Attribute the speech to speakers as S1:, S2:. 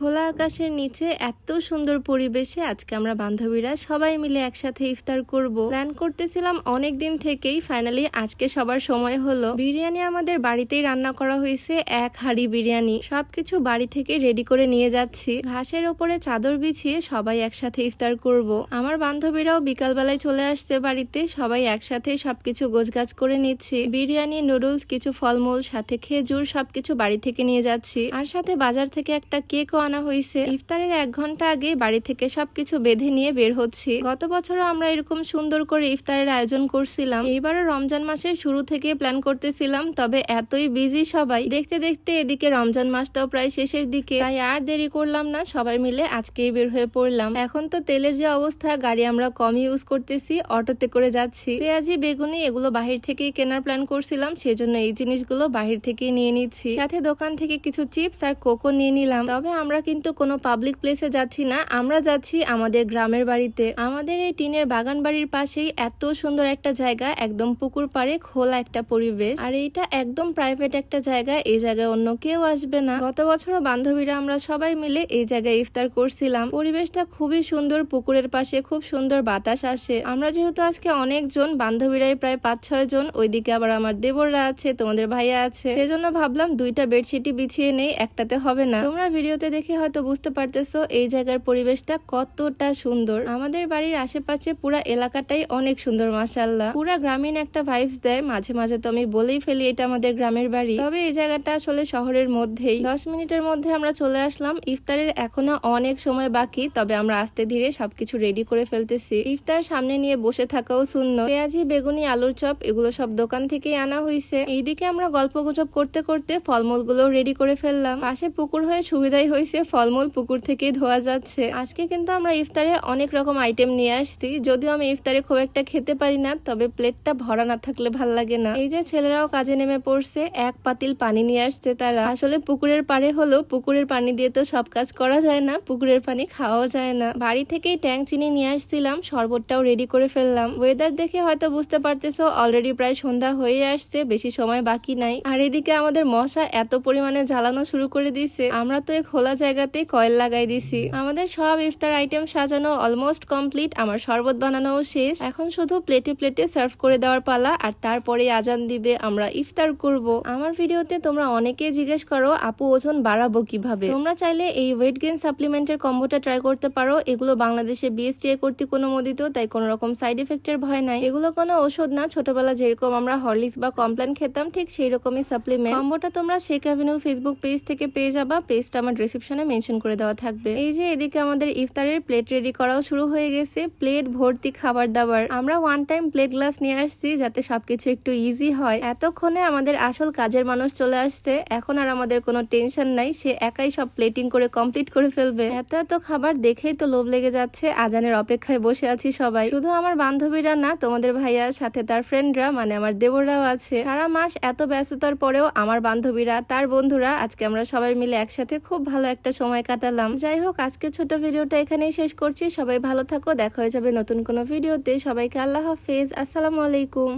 S1: খোলা আকাশের নিচে এত সুন্দর পরিবেশে আজকে আমরা বান্ধবীরা সবাই মিলে একসাথে ইফতার করব। প্ল্যান করতেছিলাম অনেক দিন থেকেই, ফাইনালি আজকে সবার সময় হলো। বিরিয়ানি আমাদের বাড়িতেই রান্না করা হয়েছে, 1 হাঁড়ি বিরিয়ানি। সবকিছু বাড়ি থেকে রেডি করে নিয়ে যাচ্ছি। ঘাসের ওপরে চাদর বিছিয়ে সবাই একসাথে ইফতার করব। আমার বান্ধবীরাও বিকালবেলায় চলে আসছে বাড়িতে, সবাই একসাথে সবকিছু গোছগাছ করে নিচ্ছি। বিরিয়ানি, নুডলস, কিছু ফলমূল, সাথে খেজুর সবকিছু বাড়ি থেকে নিয়ে যাচ্ছি। আর সাথে বাজার থেকে একটা কেকও আনা হয়েছে। ইফতারের 1 ঘন্টা আগে বাড়ি থেকে সবকিছু বেঁধে নিয়ে বের হচ্ছি। গত বছরও আমরা এরকম সুন্দর করে ইফতারের আয়োজন করছিলাম। এইবারও রমজান মাসের শুরু থেকে প্ল্যান করতেছিলাম, তবে এতই বিজি সবাই, দেখতে দেখতে এদিকে রমজান মাসটাও প্রায় শেষের দিকে, তাই আর দেরি করলাম না, সবাই মিলে আজকেই বের হয়ে পড়লাম। এখন তো তেলের যে অবস্থা, গাড়ি আমরা কম ইউজ করতেছি, অটোতে করে যাচ্ছি। পেঁয়াজি, বেগুনি এগুলো বাহির থেকেই কেনার প্ল্যান করছিলাম, সেজন্য এই জিনিসগুলো বাহির থেকেই নিয়ে নিচ্ছি। সাথে দোকান থেকে কিছু চিপস আর কোকো নিয়ে নিলাম। তবে আমরা কিন্তু কোনো পাবলিক প্লেসে যাচ্ছি না, আমরা যাচ্ছি আমাদের গ্রামের বাড়িতে। আমাদের এই টিনের বাগান বাড়ির পাশেই এত সুন্দর একটা জায়গা, একদম পুকুর পাড়ে খোলা একটা পরিবেশ, আর এইটা একদম প্রাইভেট একটা জায়গা, এই জায়গায় অন্য কেউ আসবে না। গত বছরও বান্ধবীরা আমরা সবাই মিলে এই জায়গায় ইফতার করছিলাম। পরিবেশটা খুবই সুন্দর, পুকুরের পাশে খুব সুন্দর বাতাস আসে। আমরা যেহেতু আজকে অনেকজন, বান্ধবীরাই প্রায় 5-6 জন, ওইদিকে আবার আমার দেবররা আছে, তোমাদের ভাইয়া আছে, সেজন্য ভাবলাম 2টা বেডশিটই বিছিয়ে নেই, একটাতে হবে না। তোমরা ভিডিওতে দেখে হয়তো বুঝতে পারতেছো এই জায়গার পরিবেশটা কতটা সুন্দর। আমাদের বাড়ির আশেপাশে পুরা এলাকাটাই অনেক সুন্দর, মাশাআল্লাহ, পুরা গ্রামীণ একটা ভাইবস দেয়। মাঝে মাঝে তো আমি বলেই ফেলি এটা আমাদের গ্রামের বাড়ি, তবে এই জায়গাটা আসলে শহরের মধ্যেই। 10 মিনিটের মধ্যে আমরা চলে আসলাম। ইফতারের এখনো অনেক সময় বাকি, তবে আমরা আস্তে ধীরে সবকিছু রেডি করে ফেলতেছি। ইফতার সামনে নিয়ে বসে থাকাও সুন্নত। পেঁয়াজি, বেগুনি, আলুর চপ এগুলো সব দোকান থেকেই আনা হয়েছে। এইদিকে আমরা গল্প গুজব করতে করতে ফলমূল গুলো রেডি করে ফেললাম। পাশে পুকুর হয়ে সুবিধাই হয়েছে, ফলমূল পুকুর থেকেই ধোয়া যাচ্ছে। আজকে কিন্তু আমরা ইফতারে অনেক রকম আইটেম নিয়ে আসছি, যদিও আমি ইফতারে খুব একটা খেতে পারি না, তবে প্লেটটা ভরা না থাকলে ভাল লাগে না। এই যে ছেলেরাও কাজে নেমে পড়ছে, 1 পাতিল পানি নিয়ে আসছে তারা। আসলে পুকুরের পাড়ে হলো, পুকুরের পানি দিয়ে তো সব কাজ করা যায় না, পুকুরের পানি খাওয়াও যায় না। বাড়ি থেকেই ট্যাং চিনি নিয়ে আসছিলাম, শরবতটাও রেডি করে ফেললাম। ওয়েদার দেখে হয়তো বুঝতে পারতেছো অলরেডি প্রায় সন্ধ্যা হয়ে আসছে, বেশি সময় বাকি নাই। আর এদিকে আমাদের মশা এত পরিমাণে জ্বালানো শুরু করে দিছে, আমরা তো এই খোলা জায়গাতে কয়েল লাগাই দিছি। আমাদের সব ইফতার আইটেম সাজানো অলমোস্ট কমপ্লিট, আমার শরবত বানানোও শেষ। এখন শুধু প্লেটে প্লেটে সার্ভ করে দেওয়ার পালা, আর তারপরে আজান দিবে, আমরা ইফতার করব। আমার ভিডিওতে তোমরা অনেকেই জিজ্ঞেস করো আপু ওজন বাড়াবো কিভাবে। তোমরা চাইলে এই ওয়েট গেইন সাপ্লিমেন্টের কম্বোটা ট্রাই করতে পারো। এগুলো বাংলাদেশে বিএসটিআই কর্তৃক অনুমোদিত, তাই কোনো রকম সাইড এফেক্টের ভয় নাই। এগুলো কোনো ওষুধ না, ছোটবেলা যেরকম আমরা হরলিক্স বা কমপ্ল্যান খেতাম ঠিক সেই রকমই সাপ্লিমেন্ট। কম্বোটা তোমরা শেখ অ্যাভিনিউ ফেসবুক পেজ থেকে পেয়ে যাবা, পেজটা আমার ডেসক্রিপশনে মেনশন করে দেওয়া থাকবে। এই যে এদিকে আমাদের ইফতারের প্লেট রেডি করাও শুরু হয়ে গেছে, প্লেট ভর্তি খাবার দাবার। আমরা 1 টাইম প্লেট গ্লাস নিয়ে আসছি যাতে সবকিছু একটু ইজি হয়। এতক্ষণে আমাদের আসল কাজের মানুষ চলে আসছে, এখন আর আমাদের কোনো টেনশন নাই, সে একাই সব প্লেটিং করে কমপ্লিট করে ফেলবে। এত খাবার দেখেই তো লোভ লেগে যাচ্ছে, আজানের অপেক্ষায় বসে আছি সবাই। শুধু আমার বান্ধবীরা না, তোমাদের ভাইয়া সাথে তার ফ্রেন্ডরা মানে আমার দেবররাও আছে। সারা মাস এত ব্যস্ততার পরেও আমার বান্ধবীরা, তার বন্ধুরা, আজকে আমরা সবাই মিলে একসাথে খুব ভালো একটা সময় কাটালাম। যাই হোক, আজকে ছোট ভিডিওটা এখানেই শেষ করছি। সবাই ভালো থাকো, দেখা হয়ে যাবে নতুন কোনো ভিডিওতে। সবাইকে আল্লাহ হাফেজ, আসসালামু আলাইকুম।